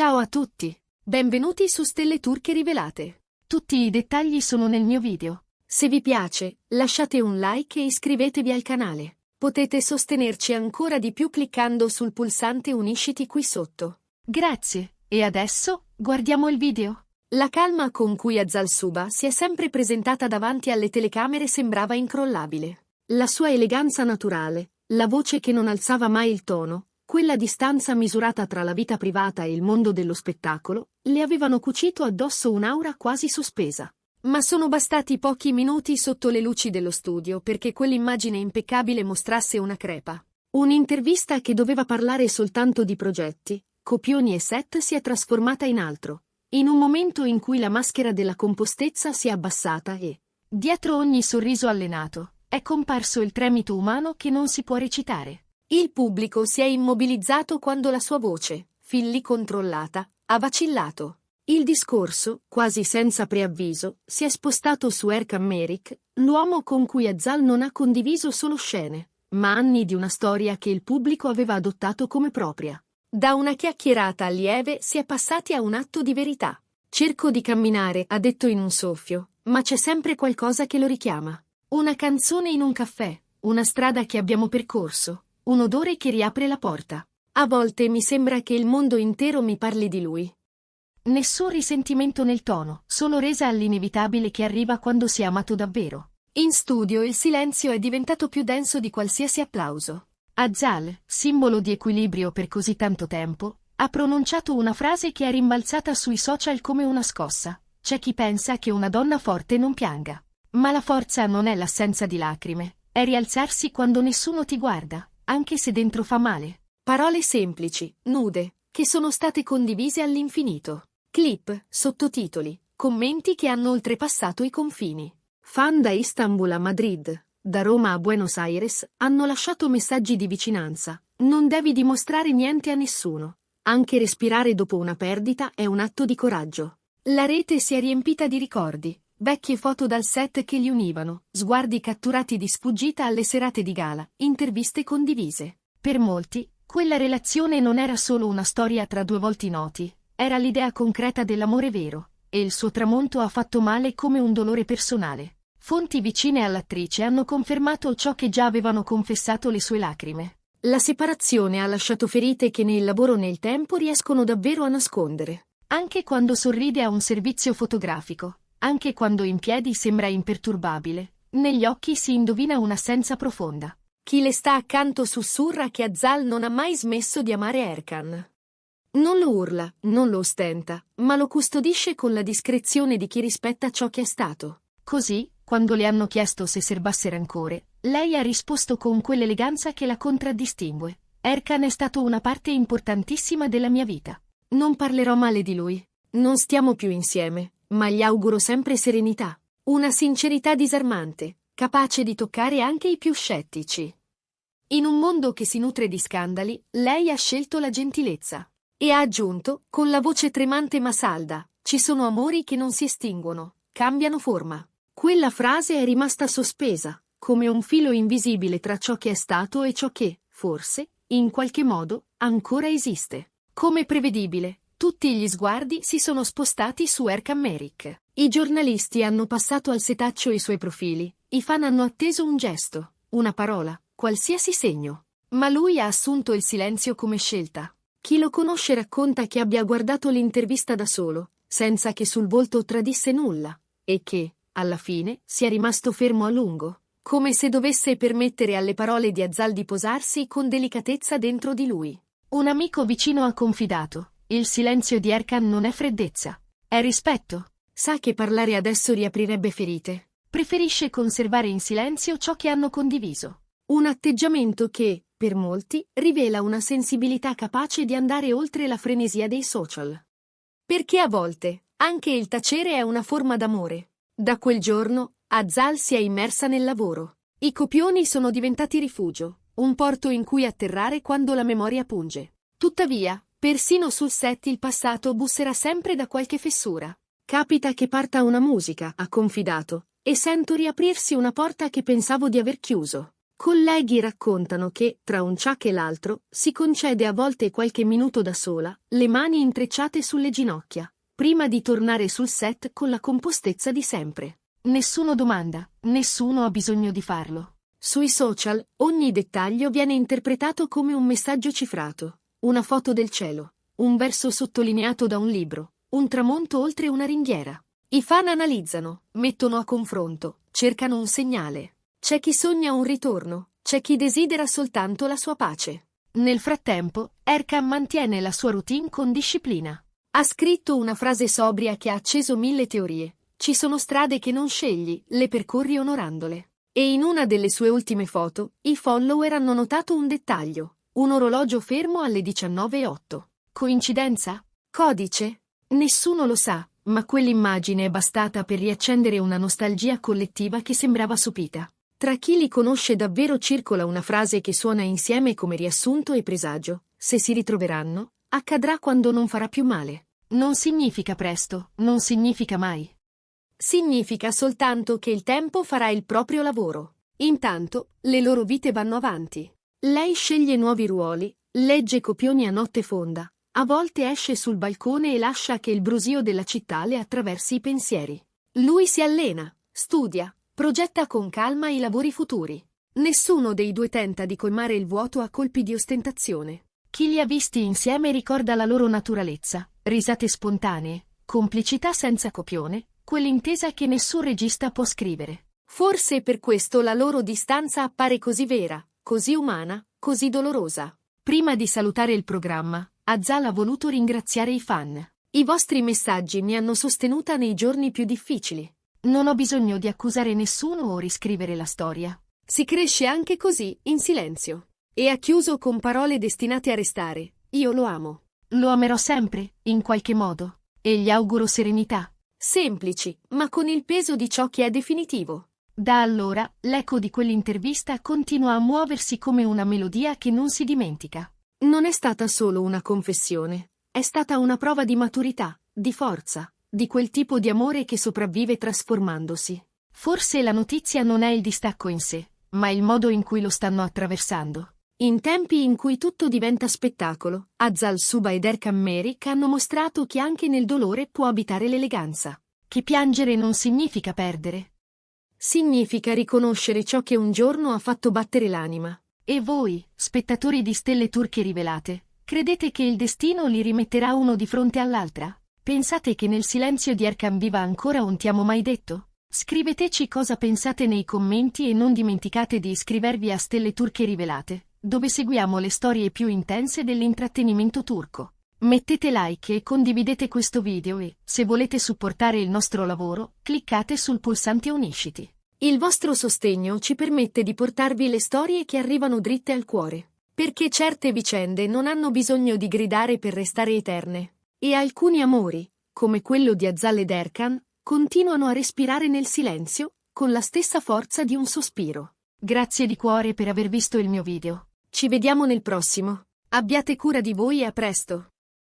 Ciao a tutti! Benvenuti su Stelle Turche Rivelate. Tutti i dettagli sono nel mio video. Se vi piace, lasciate un like e iscrivetevi al canale. Potete sostenerci ancora di più cliccando sul pulsante Unisciti qui sotto. Grazie, e adesso, guardiamo il video. La calma con cui Azal Suba si è sempre presentata davanti alle telecamere sembrava incrollabile. La sua eleganza naturale, la voce che non alzava mai il tono, quella distanza misurata tra la vita privata e il mondo dello spettacolo, le avevano cucito addosso un'aura quasi sospesa. Ma sono bastati pochi minuti sotto le luci dello studio perché quell'immagine impeccabile mostrasse una crepa. Un'intervista che doveva parlare soltanto di progetti, copioni e set si è trasformata in altro. In un momento in cui la maschera della compostezza si è abbassata e, dietro ogni sorriso allenato, è comparso il tremito umano che non si può recitare. Il pubblico si è immobilizzato quando la sua voce, fin lì controllata, ha vacillato. Il discorso, quasi senza preavviso, si è spostato su Erkan Merik, l'uomo con cui Azal non ha condiviso solo scene, ma anni di una storia che il pubblico aveva adottato come propria. Da una chiacchierata lieve si è passati a un atto di verità. Cerco di camminare, ha detto in un soffio, ma c'è sempre qualcosa che lo richiama. Una canzone in un caffè, una strada che abbiamo percorso, un odore che riapre la porta. A volte mi sembra che il mondo intero mi parli di lui. Nessun risentimento nel tono, solo resa all'inevitabile che arriva quando si è amato davvero. In studio il silenzio è diventato più denso di qualsiasi applauso. Azal, simbolo di equilibrio per così tanto tempo, ha pronunciato una frase che è rimbalzata sui social come una scossa. C'è chi pensa che una donna forte non pianga. Ma la forza non è l'assenza di lacrime, è rialzarsi quando nessuno ti guarda, anche se dentro fa male. Parole semplici, nude, che sono state condivise all'infinito. Clip, sottotitoli, commenti che hanno oltrepassato i confini. Fan da Istanbul a Madrid, da Roma a Buenos Aires, hanno lasciato messaggi di vicinanza. Non devi dimostrare niente a nessuno. Anche respirare dopo una perdita è un atto di coraggio. La rete si è riempita di ricordi, vecchie foto dal set che li univano, sguardi catturati di sfuggita alle serate di gala, interviste condivise. Per molti, quella relazione non era solo una storia tra due volti noti, era l'idea concreta dell'amore vero, e il suo tramonto ha fatto male come un dolore personale. Fonti vicine all'attrice hanno confermato ciò che già avevano confessato le sue lacrime. La separazione ha lasciato ferite che né il lavoro né il tempo riescono davvero a nascondere. Anche quando sorride a un servizio fotografico, anche quando in piedi sembra imperturbabile, negli occhi si indovina un'assenza profonda. Chi le sta accanto sussurra che Azal non ha mai smesso di amare Erkan. Non lo urla, non lo ostenta, ma lo custodisce con la discrezione di chi rispetta ciò che è stato. Così, quando le hanno chiesto se serbasse rancore, lei ha risposto con quell'eleganza che la contraddistingue. Erkan è stato una parte importantissima della mia vita. Non parlerò male di lui. Non stiamo più insieme, ma gli auguro sempre serenità. Una sincerità disarmante, capace di toccare anche i più scettici. In un mondo che si nutre di scandali, lei ha scelto la gentilezza. E ha aggiunto, con la voce tremante ma salda, ci sono amori che non si estinguono, cambiano forma. Quella frase è rimasta sospesa, come un filo invisibile tra ciò che è stato e ciò che, forse, in qualche modo, ancora esiste. Come prevedibile, tutti gli sguardi si sono spostati su Erkan Merik. I giornalisti hanno passato al setaccio i suoi profili, i fan hanno atteso un gesto, una parola, qualsiasi segno. Ma lui ha assunto il silenzio come scelta. Chi lo conosce racconta che abbia guardato l'intervista da solo, senza che sul volto tradisse nulla, e che, alla fine, sia rimasto fermo a lungo, come se dovesse permettere alle parole di Azal di posarsi con delicatezza dentro di lui. Un amico vicino ha confidato, il silenzio di Erkan non è freddezza, è rispetto. Sa che parlare adesso riaprirebbe ferite. Preferisce conservare in silenzio ciò che hanno condiviso. Un atteggiamento che, per molti, rivela una sensibilità capace di andare oltre la frenesia dei social. Perché a volte, anche il tacere è una forma d'amore. Da quel giorno, Azal si è immersa nel lavoro. I copioni sono diventati rifugio, un porto in cui atterrare quando la memoria punge. Tuttavia, persino sul set il passato busserà sempre da qualche fessura. Capita che parta una musica, ha confidato, e sento riaprirsi una porta che pensavo di aver chiuso. Colleghi raccontano che, tra un ciak e l'altro, si concede a volte qualche minuto da sola, le mani intrecciate sulle ginocchia, prima di tornare sul set con la compostezza di sempre. Nessuno domanda, nessuno ha bisogno di farlo. Sui social, ogni dettaglio viene interpretato come un messaggio cifrato, una foto del cielo, un verso sottolineato da un libro, un tramonto oltre una ringhiera. I fan analizzano, mettono a confronto, cercano un segnale. C'è chi sogna un ritorno, c'è chi desidera soltanto la sua pace. Nel frattempo, Erkan mantiene la sua routine con disciplina. Ha scritto una frase sobria che ha acceso 1000 teorie. Ci sono strade che non scegli, le percorri onorandole. E in una delle sue ultime foto, i follower hanno notato un dettaglio, un orologio fermo alle 19:08. Coincidenza? Codice? Nessuno lo sa, ma quell'immagine è bastata per riaccendere una nostalgia collettiva che sembrava sopita. Tra chi li conosce davvero circola una frase che suona insieme come riassunto e presagio: se si ritroveranno, accadrà quando non farà più male. Non significa presto, non significa mai. Significa soltanto che il tempo farà il proprio lavoro. Intanto, le loro vite vanno avanti. Lei sceglie nuovi ruoli, legge copioni a notte fonda, a volte esce sul balcone e lascia che il brusio della città le attraversi i pensieri. Lui si allena, studia, progetta con calma i lavori futuri. Nessuno dei due tenta di colmare il vuoto a colpi di ostentazione. Chi li ha visti insieme ricorda la loro naturalezza, risate spontanee, complicità senza copione, quell'intesa che nessun regista può scrivere. Forse per questo la loro distanza appare così vera, così umana, così dolorosa. Prima di salutare il programma, Azal ha voluto ringraziare i fan. I vostri messaggi mi hanno sostenuta nei giorni più difficili. Non ho bisogno di accusare nessuno o riscrivere la storia. Si cresce anche così, in silenzio. E ha chiuso con parole destinate a restare. Io lo amo. Lo amerò sempre, in qualche modo. E gli auguro serenità. Semplici, ma con il peso di ciò che è definitivo. Da allora, l'eco di quell'intervista continua a muoversi come una melodia che non si dimentica. Non è stata solo una confessione. È stata una prova di maturità, di forza, di quel tipo di amore che sopravvive trasformandosi. Forse la notizia non è il distacco in sé, ma il modo in cui lo stanno attraversando. In tempi in cui tutto diventa spettacolo, Azal Suba ed Erkan Merik hanno mostrato che anche nel dolore può abitare l'eleganza. Che piangere non significa perdere. Significa riconoscere ciò che un giorno ha fatto battere l'anima. E voi, spettatori di Stelle Turche Rivelate, credete che il destino li rimetterà uno di fronte all'altra? Pensate che nel silenzio di Erkan viva ancora un ti amo mai detto? Scriveteci cosa pensate nei commenti e non dimenticate di iscrivervi a Stelle Turche Rivelate, dove seguiamo le storie più intense dell'intrattenimento turco. Mettete like e condividete questo video e, se volete supportare il nostro lavoro, cliccate sul pulsante Unisciti. Il vostro sostegno ci permette di portarvi le storie che arrivano dritte al cuore. Perché certe vicende non hanno bisogno di gridare per restare eterne. E alcuni amori, come quello di Azal ed Erkan, continuano a respirare nel silenzio, con la stessa forza di un sospiro. Grazie di cuore per aver visto il mio video. Ci vediamo nel prossimo. Abbiate cura di voi e a presto.